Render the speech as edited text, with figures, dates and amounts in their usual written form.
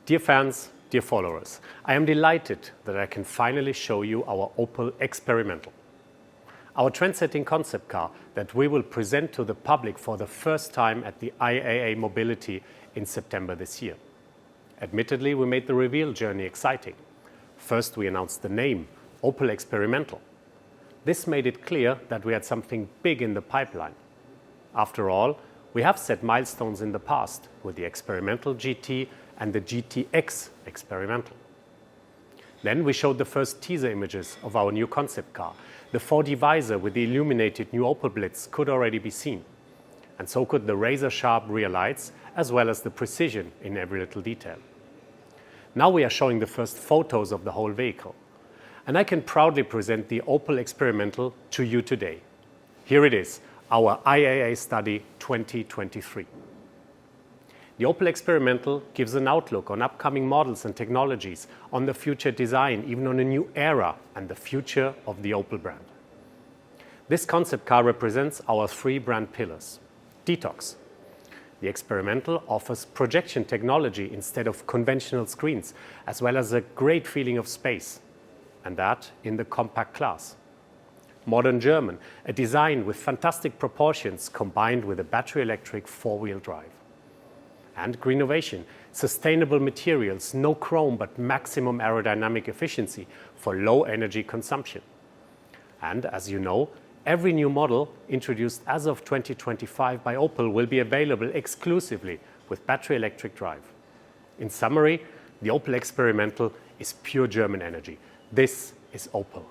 Dear fans, dear followers, I am delighted that I can finally show you our Opel Experimental. Our trend-setting concept car that we will present to the public for the first time at the IAA Mobility in September this year. Admittedly, we made the reveal journey exciting. First, we announced the name, Opel Experimental. This made it clear that we had something big in the pipeline. After all, we have set milestones in the past with the Experimental GT and the GTX Experimental. Then we showed the first teaser images of our new concept car. The 4D visor with the illuminated new Opel Blitz could already be seen. And so could the razor-sharp rear lights, as well as the precision in every little detail. Now we are showing the first photos of the whole vehicle. And I can proudly present the Opel Experimental to you today. Here it is, our IAA study 2023. The Opel Experimental gives an outlook on upcoming models and technologies, on the future design, even on a new era and the future of the Opel brand. This concept car represents our three brand pillars. Detox. The Experimental offers projection technology instead of conventional screens, as well as a great feeling of space, and that in the compact class. Modern German, a design with fantastic proportions combined with a battery electric four-wheel drive. And Greenovation, sustainable materials, no chrome but maximum aerodynamic efficiency for low energy consumption. And as you know, every new model introduced as of 2025 by Opel will be available exclusively with battery electric drive. In summary, the Opel Experimental is pure German energy. This is Opel.